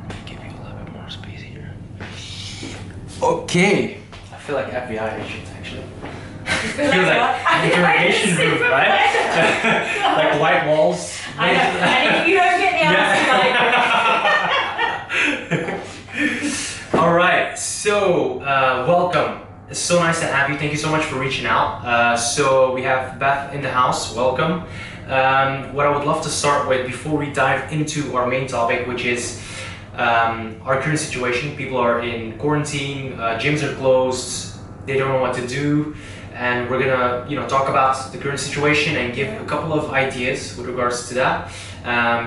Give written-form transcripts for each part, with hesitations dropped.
Let me give you a little bit more space here. Okay. I feel like FBI agents actually. Feels like interrogation room, right? Like white walls. I know. And if you don't get the answer, All right. So welcome. It's so nice to have you. Thank you so much for reaching out. So we have Beth in the house. Welcome. What I would love to start with before we dive into our main topic, which is our current situation. People are in quarantine. Gyms are closed. They don't know what to do. And we're gonna, talk about the current situation and give a couple of ideas with regards to that,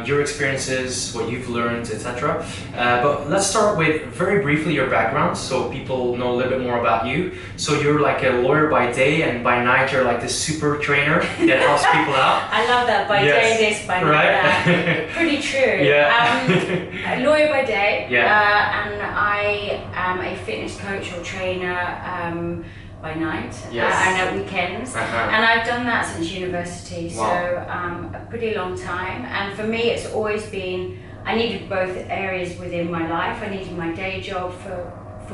your experiences, what you've learned, etc. But let's start with very briefly your background, so people know a little bit more about you. So you're like a lawyer by day, and by night you're like this super trainer that helps people out. I love that. By day this, by night that. Pretty true. Yeah. A lawyer by day, Yeah. and I am a fitness coach or trainer. By night, Yes. and at weekends, and I've done that since university, so a pretty long time. And for me, it's always been, I needed both areas within my life. I needed my day job for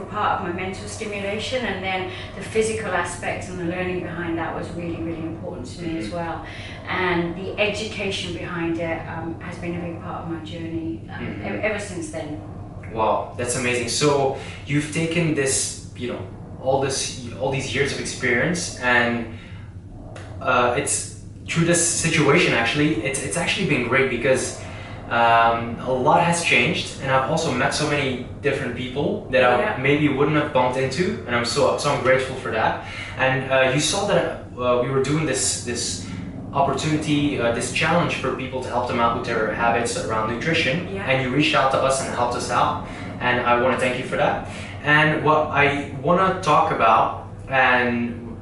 part of my mental stimulation, and then the physical aspect and the learning behind that was really, really important to me as well. And the education behind it has been a big part of my journey ever since then. Wow, that's amazing. So you've taken this, all these years of experience, and it's through this situation actually it's actually been great, because a lot has changed, and I've also met so many different people that I maybe wouldn't have bumped into, and I'm grateful for that. And you saw that we were doing this opportunity, this challenge for people to help them out with their habits around nutrition, and you reached out to us and helped us out, and I want to thank you for that. And what I want to talk about, and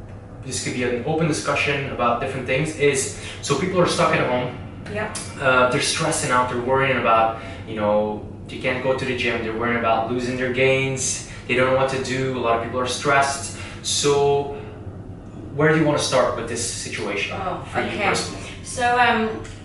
this could be an open discussion about different things, is so people are stuck at home. They're stressing out, they're worrying about, they can't go to the gym, they're worrying about losing their gains, they don't know what to do, a lot of people are stressed. So where do you want to start with this situation for you personally? So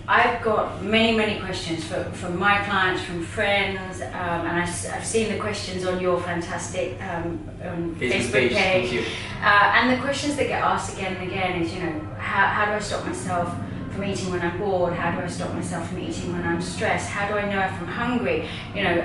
I've got many questions from my clients, from friends, and I've seen the questions on your fantastic Facebook page. Thank you. And the questions that get asked again and again is, how do I stop myself from eating when I'm bored? How do I stop myself from eating when I'm stressed? How do I know if I'm hungry?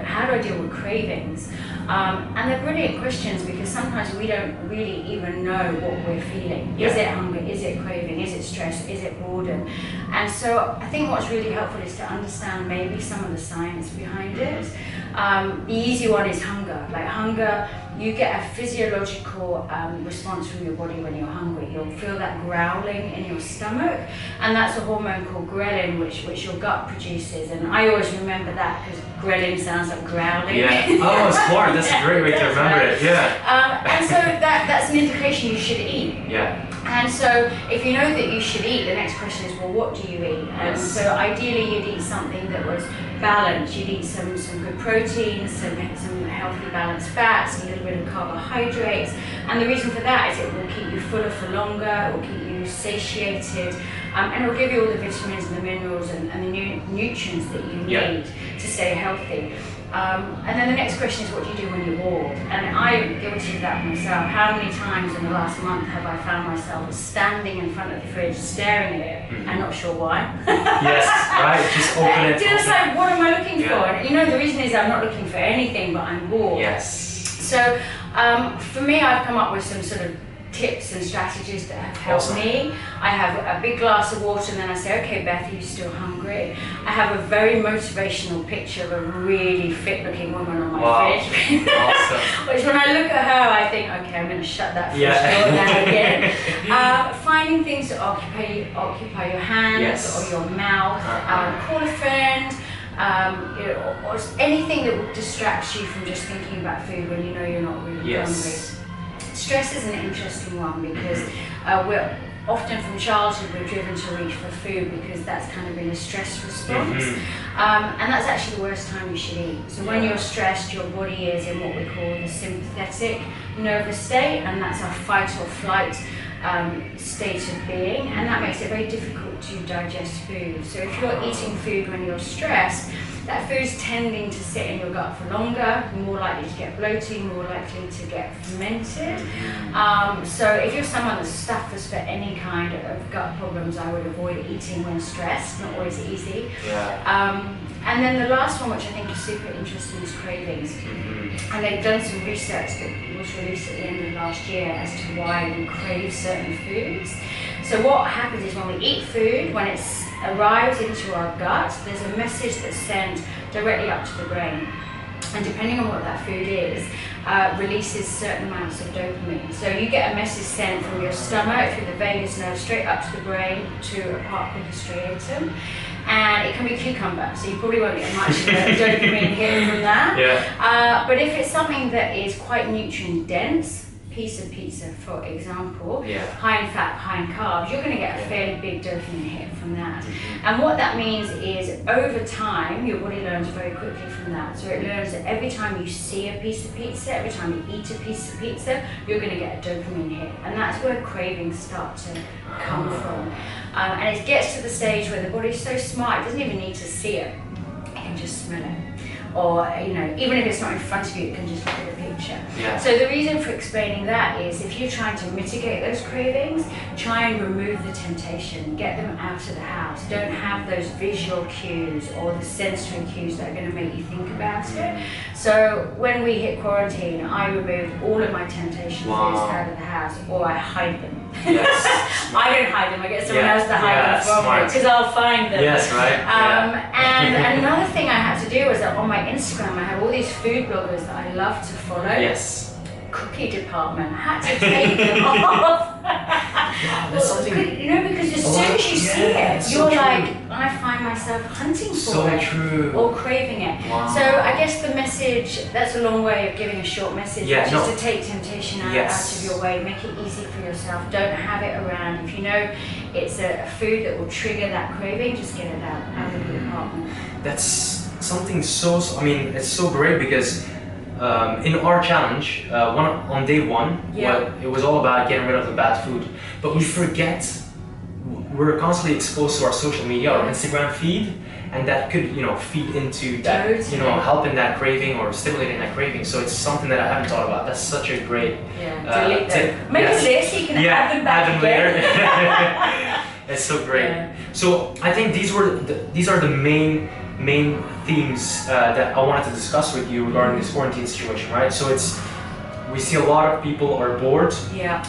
How do I deal with cravings? And they're brilliant questions, because sometimes we don't really even know what we're feeling. Is it hunger? Is it craving? Is it stress? Is it boredom? And so I think what's really helpful is to understand maybe some of the science behind it. The easy one is hunger. Like hunger, you get a physiological response from your body when you're hungry. You'll feel that growling in your stomach, and that's a hormone called ghrelin, which your gut produces. And I always remember that, because ghrelin sounds like growling. Yeah. Oh, smart. That's a great way to remember it. Yeah. And so that's an indication you should eat. Yeah. And so if you know that you should eat, the next question is, well, what do you eat? And so ideally you'd eat something that was balanced. You'd eat some good proteins, some healthy balanced fats, a little bit of carbohydrates. And the reason for that is it will keep you fuller for longer, it will keep you satiated, and it will give you all the vitamins and the minerals and the nutrients that you need to stay healthy. And then the next question is, what do you do when you're bored? And I'm guilty of that myself. How many times in the last month have I found myself standing in front of the fridge, staring at it, and not sure why? Yes, right, just open it. Just like, what am I looking for? And the reason is I'm not looking for anything, but I'm bored. Yes. So for me, I've come up with some sort of tips and strategies that have helped me. I have a big glass of water, and then I say, okay, Beth, are you still hungry? I have a very motivational picture of a really fit looking woman on my fridge. Awesome. Which when I look at her, I think, okay, I'm going to shut that fridge door down again. Finding things that occupy your hands or your mouth, call a friend, or anything that will distract you from just thinking about food when you know you're not really hungry. Stress is an interesting one, because we're often from childhood we're driven to reach for food because that's kind of been a stress response. And that's actually the worst time you should eat. So when you're stressed, your body is in what we call the sympathetic nervous state, and that's our fight or flight state of being, and that makes it very difficult to digest food. So if you're eating food when you're stressed, that food's tending to sit in your gut for longer, more likely to get bloating, more likely to get fermented. So if you're someone that suffers for any kind of gut problems, I would avoid eating when stressed, not always easy. And then the last one, which I think is super interesting, is cravings. And they've done some research that was released at the end of last year as to why we crave certain foods. So what happens is when we eat food, when it arrives into our gut, there's a message that's sent directly up to the brain. And depending on what that food is, releases certain amounts of dopamine. So you get a message sent from your stomach through the vagus nerve straight up to the brain to a part called the striatum. And it can be cucumber, so you probably won't get much of a dopamine hit from that. But if it's something that is quite nutrient dense, piece of pizza, for example, high in fat, high in carbs, you're going to get a fairly big dopamine hit from that. And what that means is, over time, your body learns very quickly from that. So it learns that every time you see a piece of pizza, every time you eat a piece of pizza, you're going to get a dopamine hit. And that's where cravings start to come from. And it gets to the stage where the body's so smart, it doesn't even need to see it. It can just smell it. Or, you know, even if it's not in front of you, you can just look at the picture. So the reason for explaining that is, if you're trying to mitigate those cravings, try and remove the temptation, get them out of the house. Don't have those visual cues or the sensory cues that are going to make you think about it. So when we hit quarantine, I removed all of my temptation foods out of the house, or I hide them. I don't hide them, I get someone else to hide them from me, because I'll find them. And another thing I had to do was that on my Instagram I have all these food bloggers that I love to follow. Cookie department, I had to take them off. That's something, you know, because as soon as you see it, you're like, I find myself hunting for it or craving it. So I guess the message, that's a long way of giving a short message, which is to take temptation out of your way, make it easy for yourself, don't have it around. If you know it's a food that will trigger that craving, just get it out of the apartment. That's something so, I mean, it's so great, because in our challenge, on day one, it was all about getting rid of the bad food. But we forget, we're constantly exposed to our social media, our Instagram feed, and that could, you know, feed into that, you know, helping that craving or stimulating that craving. So it's something that I haven't thought about. That's such a great tip. Make a list, you can add them back again. Later. It's so great. So I think these are the main themes that I wanted to discuss with you regarding this quarantine situation, right? So we see a lot of people are bored. They have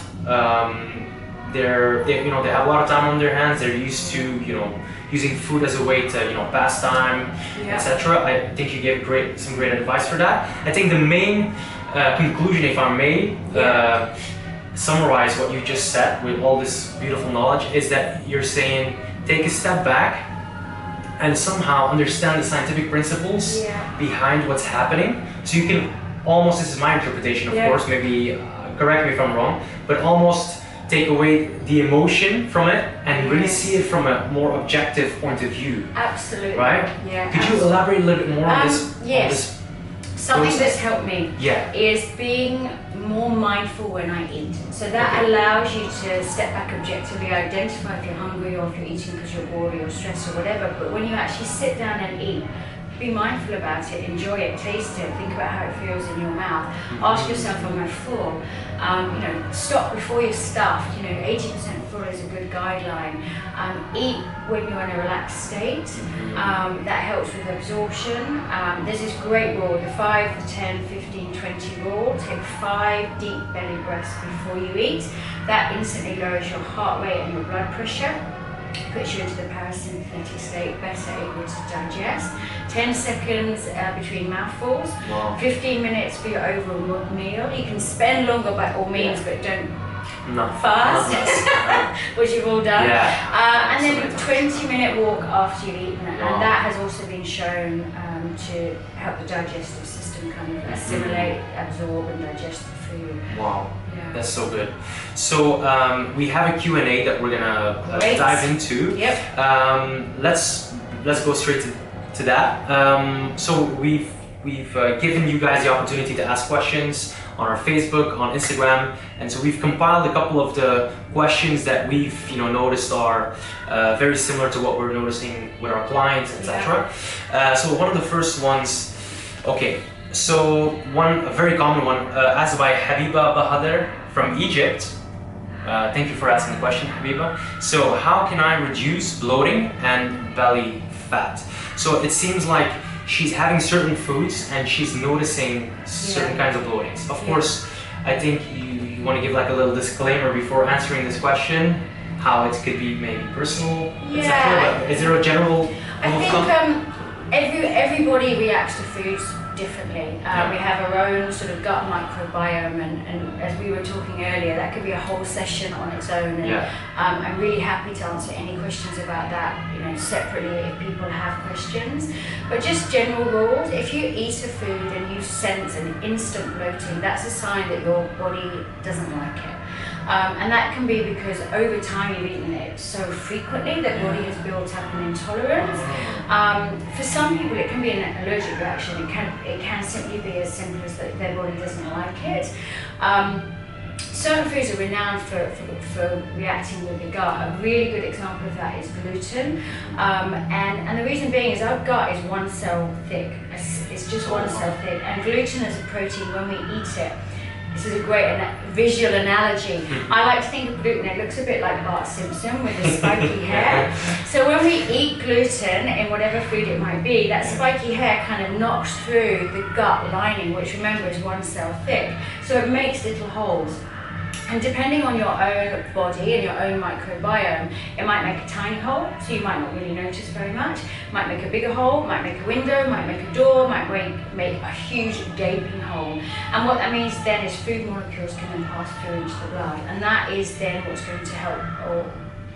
a lot of time on their hands. They're used to, you know, using food as a way to, you know, pass time, etc. I think you gave some great advice for that. I think the main conclusion, if I may summarize what you just said with all this beautiful knowledge, is that you're saying take a step back and somehow understand the scientific principles behind what's happening, so you can almost, this is my interpretation of course, maybe correct me if I'm wrong, but almost take away the emotion from it and really see it from a more objective point of view. Absolutely. Right? Could you elaborate a little bit more on this? Something that's helped me is being more mindful when I eat. So that allows you to step back objectively, identify if you're hungry or if you're eating because you're bored or you're stressed or whatever. But when you actually sit down and eat, be mindful about it, enjoy it, taste it, think about how it feels in your mouth. Ask yourself, am I full? You know, stop before you're stuffed. You know, 80% full is a good guideline. Eat when you're in a relaxed state. That helps with absorption. There's this great rule, the 5, the 10, 15, 20 rule. Take 5 deep belly breaths before you eat. That instantly lowers your heart rate and your blood pressure. Puts you into the parasympathetic state, better able to digest. 10 seconds between mouthfuls. 15 minutes for your overall meal. You can spend longer by all means, but don't fast, which you've all done. And then a 20-minute walk after you've eaten. And that has also been shown to help the digestive system kind of assimilate, absorb and digest the food. That's so good. So we have a Q&A that we're gonna dive into. Let's go straight to that. So we've we've given you guys the opportunity to ask questions on our Facebook, on Instagram, and so we've compiled a couple of the questions that we've noticed are very similar to what we're noticing with our clients, etc. So one of the first ones, okay, so a very common one, asked by Habiba Bahader from Egypt. Thank you for asking the question, Habiba. So how can I reduce bloating and belly fat? So it seems like she's having certain foods and she's noticing certain kinds of bloatings. Of course, I think you want to give like a little disclaimer before answering this question, how it could be maybe personal, etc. But is there a general rule of thumb? Everybody reacts to foods differently. We have our own sort of gut microbiome, and as we were talking earlier, that could be a whole session on its own. And I'm really happy to answer any questions about that, separately if people have questions. But just general rules: if you eat a food and you sense an instant bloating, that's a sign that your body doesn't like it. And that can be because over time you've eaten it so frequently that body has built up an intolerance. For some people it can be an allergic reaction. It can simply be as simple as that their body doesn't like it. Certain foods are renowned for reacting with the gut. A really good example of that is gluten. And the reason being is our gut is one cell thick. It's just one cell thick. And gluten as a protein, when we eat it, this is a great visual analogy. I like to think of gluten, it looks a bit like Bart Simpson with his spiky hair. So when we eat gluten in whatever food it might be, that spiky hair kind of knocks through the gut lining, which remember is one cell thick. So it makes little holes. And depending on your own body and your own microbiome, it might make a tiny hole, so you might not really notice very much. Might make a bigger hole, might make a window, might make a door, might make a huge gaping hole. And what that means then is food molecules can then pass through into the blood, and that is then what's going to help or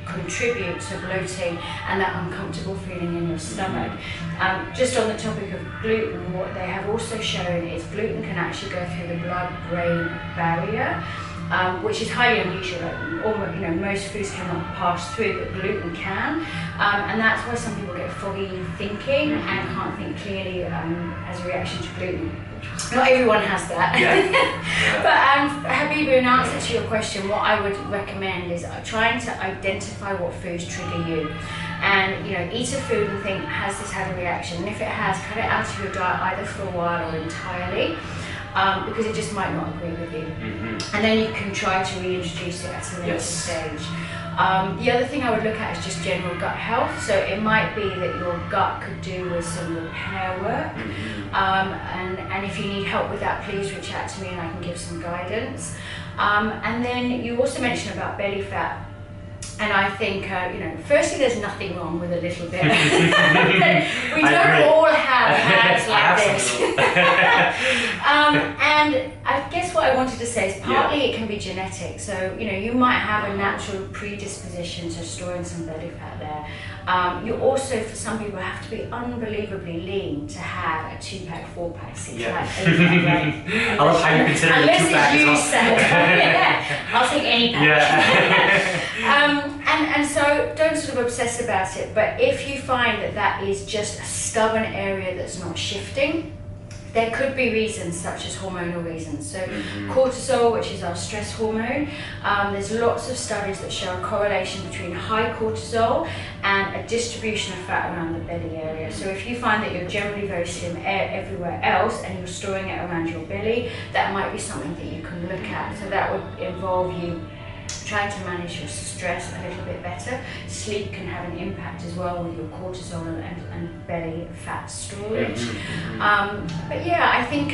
contribute to bloating and that uncomfortable feeling in your stomach. Just on the topic of gluten, what they have also shown is gluten can actually go through the blood-brain barrier. Which is highly unusual. Most foods cannot pass through, but gluten can, and that's why some people get foggy thinking and can't think clearly as a reaction to gluten. Not everyone has that. But Habiba, in answer to your question, what I would recommend is trying to identify what foods trigger you. And eat a food and think, has this had a reaction? And if it has, cut it out of your diet either for a while or entirely. Because it just might not agree with you. And then you can try to reintroduce it at a later stage. The other thing I would look at is just general gut health. So it might be that your gut could do with some repair work. And if you need help with that, please reach out to me and I can give some guidance. And then you also mentioned about belly fat. And I think, firstly, there's nothing wrong with a little bit. We don't all have hands like this. And I guess what I wanted to say is partly it can be genetic. So, you might have a natural predisposition to storing some belly fat there. You also, for some people, have to be unbelievably lean to have a 2-pack, 4-pack, 6-pack, 8-pack. I love how you consider it 2-pack as well. I'll take any pack. And so don't sort of obsess about it, but if you find that is just a stubborn area that's not shifting, there could be reasons such as hormonal reasons. So cortisol, which is our stress hormone, there's lots of studies that show a correlation between high cortisol and a distribution of fat around the belly area. So if you find that you're generally very slim everywhere else and you're storing it around your belly, that might be something that you can look at. So that would involve you trying to manage your stress a little bit better. Sleep can have an impact as well with your cortisol and belly fat storage. But yeah, I think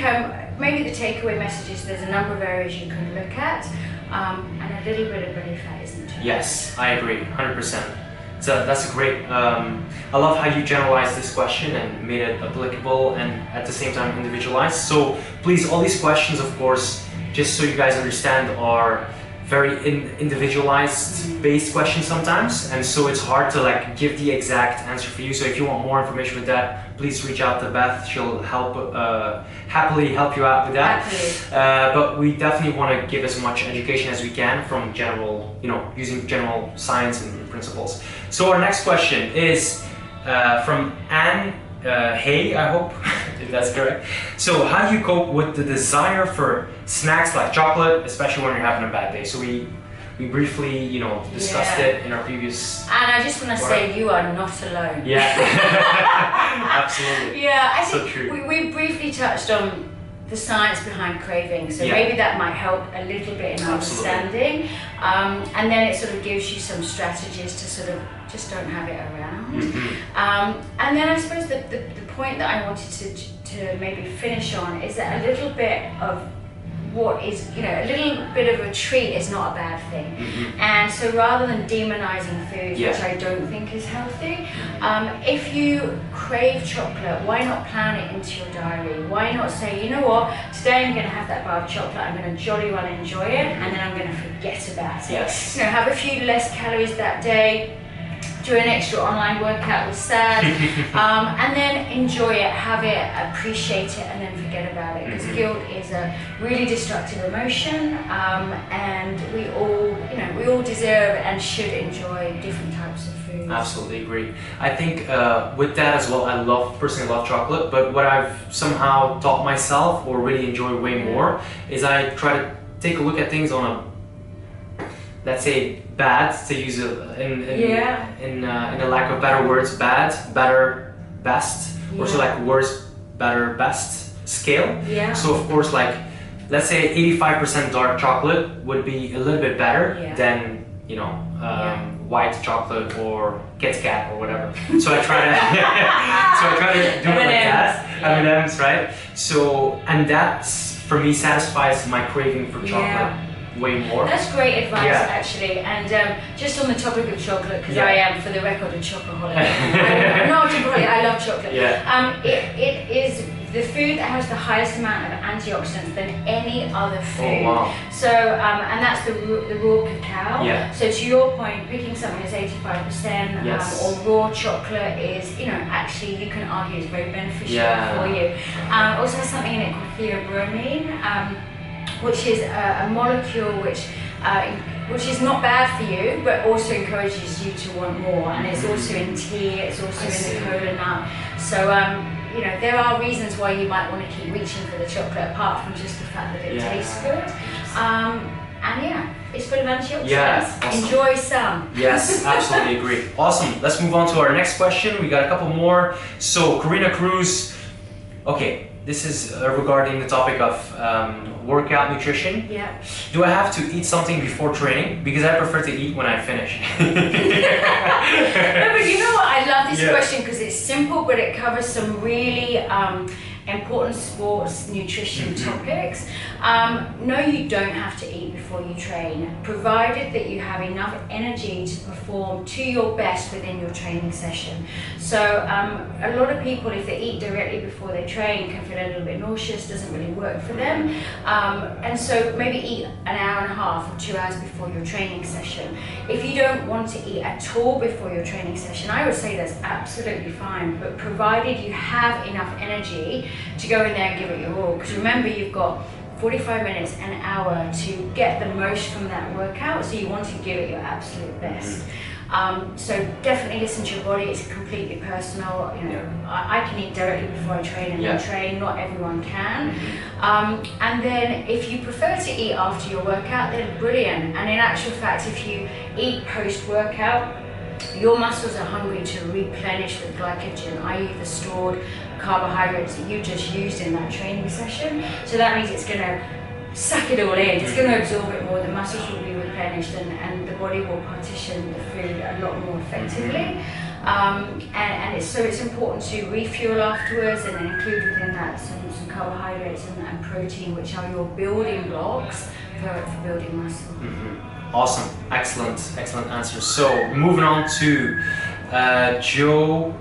maybe the takeaway message is there's a number of areas you can look at, and a little bit of belly fat isn't too bad. Yes, I agree, 100%. So that's a great, I love how you generalized this question and made it applicable and at the same time individualized. So please, all these questions, of course, just so you guys understand, are very individualized based questions sometimes, and so it's hard to give the exact answer for you. So if you want more information with that, please reach out to Beth. She'll happily help you out with that. But we definitely want to give as much education as we can from general, using general science and principles. So our next question is from Anne Hay, I hope. if that's correct. So how do you cope with the desire for snacks like chocolate, especially when you're having a bad day? So we briefly, you know, discussed it in our previous. And I just want to say you are not alone. Yeah, absolutely. Yeah, I So think true. we briefly touched on the science behind craving, so Yeah. maybe that might help a little bit in understanding. And then it sort of gives you some strategies to sort of just don't have it around. And then I suppose the point that I wanted to maybe finish on is that a little bit of what is, you know, a little bit of a treat is not a bad thing. And so rather than demonizing food, which I don't think is healthy, if you crave chocolate, why not plan it into your diary? Why not say, you know what, today I'm going to have that bar of chocolate, I'm going to jolly well enjoy it, and then I'm going to forget about it. Yes. You know, have a few less calories that day, do an extra online workout with Sad, and then enjoy it, have it, appreciate it, and then forget about it. Because guilt is a really destructive emotion, and we all deserve and should enjoy different types of food. Absolutely agree. I think with that as well, I personally love chocolate, but what I've somehow taught myself or really enjoy way more is I try to take a look at things on a, let's say, bad, to use it in a lack of better words, bad, better, best, or so like worst, better, best scale. Yeah. So of course, like, let's say 85% dark chocolate would be a little bit better than, you know, white chocolate or Kit Kat or whatever. So I try to do it like that. M&M's, right? So, and that's, for me, satisfies my craving for chocolate way more. That's great advice, actually. And just on the topic of chocolate, because I am, for the record, a chocoholic. I'm not a chocoholic, I love chocolate. It is the food that has the highest amount of antioxidants than any other food. Oh, wow. So, and that's the raw cacao. Yeah. So to your point, picking something that's 85% or raw chocolate is, you know, actually you can argue is very beneficial for you. Also has something in it called theobromine, which is a molecule which is not bad for you, but also encourages you to want more. And it's also in tea, it's also in the cola nut. So, you know, there are reasons why you might want to keep reaching for the chocolate, apart from just the fact that it tastes good. And it's full of antioxidants. Yeah, awesome. Enjoy some. Yes, absolutely agree. Awesome. Let's move on to our next question. We got a couple more. So, Karina Cruz. Okay, this is regarding the topic of workout nutrition. Yeah. Do I have to eat something before training? Because I prefer to eat when I finish. No, but you know what? I love this question because it's simple, but it covers some really important sports nutrition topics. No, you don't have to eat before you train, provided that you have enough energy to perform to your best within your training session. So a lot of people, if they eat directly before they train, can feel a little bit nauseous, doesn't really work for them. And so maybe eat an hour and a half or 2 hours before your training session. If you don't want to eat at all before your training session, I would say that's absolutely fine, but provided you have enough energy to go in there and give it your all. Because remember, you've got 45 minutes, an hour to get the most from that workout, so you want to give it your absolute best. So definitely listen to your body. It's completely personal. You know, I can eat directly before I train and then train. Not everyone can. And then if you prefer to eat after your workout, then brilliant. And in actual fact, if you eat post-workout, your muscles are hungry to replenish the glycogen, i.e. the stored carbohydrates that you just used in that training session. So that means it's going to suck it all in, it's going to absorb it more, the muscles will be replenished, and the body will partition the food a lot more effectively. And it's important to refuel afterwards, and then include within that some carbohydrates and protein, which are your building blocks for building muscle. Awesome, excellent answer. So moving on to Joel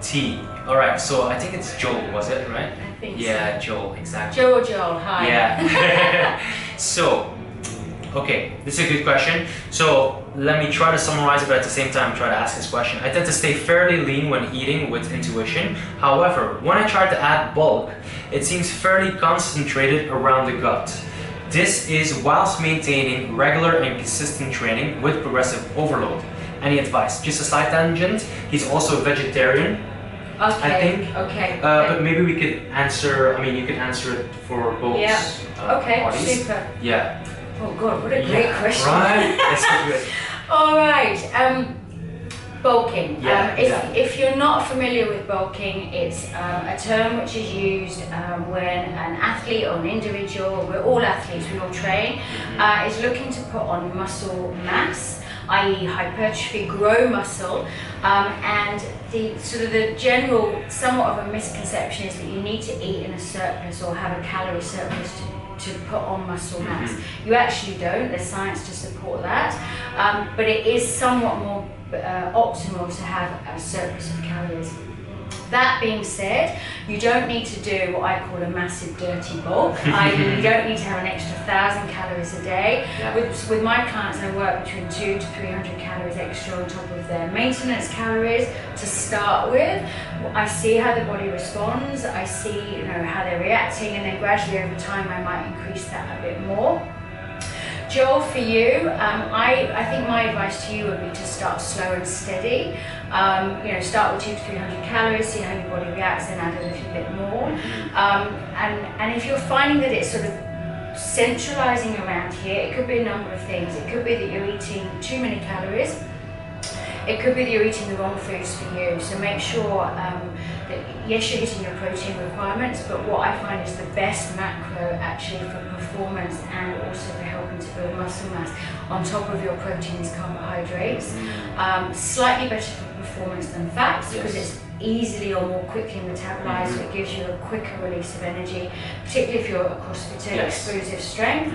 T. All right, so I think it's Joel, was it, right? I think yeah, so. Joel, exactly. Joel, hi. Yeah. So, okay, this is a good question. So let me try to summarize it, but at the same time try to ask this question. I tend to stay fairly lean when eating with intuition. However, when I try to add bulk, it seems fairly concentrated around the gut. This is whilst maintaining regular and consistent training with progressive overload. Any advice? Just a side tangent, he's also a vegetarian. I think. Okay. But maybe we could answer. I mean, you could answer it for both. Yeah. Okay. Bodies. Super. Yeah. Oh God, what a great question. Right. That's so good. All right. Bulking. Yeah, if you're not familiar with bulking, it's a term which is used when an athlete or an individual, we're all athletes, we all train, is looking to put on muscle mass, i.e. hypertrophy, grow muscle, and the sort of the general, somewhat of a misconception is that you need to eat in a surplus or have a calorie surplus to put on muscle mass. You actually don't, there's science to support that, but it is somewhat more optimal to have a surplus of calories. That being said, you don't need to do what I call a massive dirty bulk, i.e. you don't need to have an extra 1,000 calories a day. Yeah. With my clients, I work between 200 to 300 calories extra on top of their maintenance calories to start with. I see how the body responds, I see how they're reacting, and then gradually over time I might increase that a bit more. Joel, for you, I think my advice to you would be to start slow and steady. Start with 200 to 300 calories, see how your body reacts, then add a little bit more. And if you're finding that it's sort of centralizing around here, it could be a number of things. It could be that you're eating too many calories. It could be that you're eating the wrong foods for you. So make sure that yes, you're hitting your protein requirements, but what I find is the best macro actually for performance and also for helping to build muscle mass on top of your proteins, carbohydrates. Slightly better for performance than fats because it's easily or more quickly metabolized, so it gives you a quicker release of energy, particularly if you're a crossfitter, explosive strength.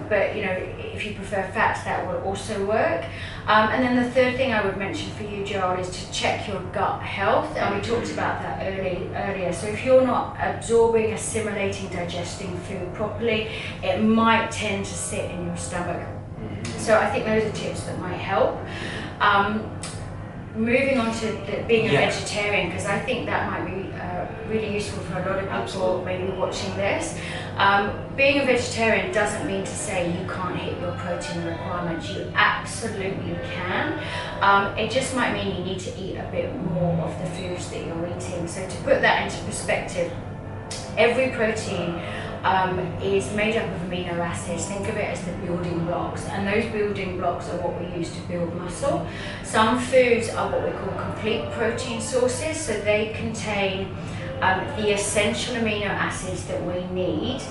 But if you prefer fats, that will also work. And then the third thing I would mention for you, Joel, is to check your gut health, and we talked about that earlier. So if you're not absorbing, assimilating, digesting food properly, it might tend to sit in your stomach. So I think those are tips that might help. Moving on to being a vegetarian, because I think that might be really useful for a lot of people maybe watching this. Being a vegetarian doesn't mean to say you can't hit your protein requirements. You absolutely can. It just might mean you need to eat a bit more of the foods that you're eating. So to put that into perspective, every protein is made up of amino acids. Think of it as the building blocks, and those building blocks are what we use to build muscle. Some foods are what we call complete protein sources, so they contain the essential amino acids that we need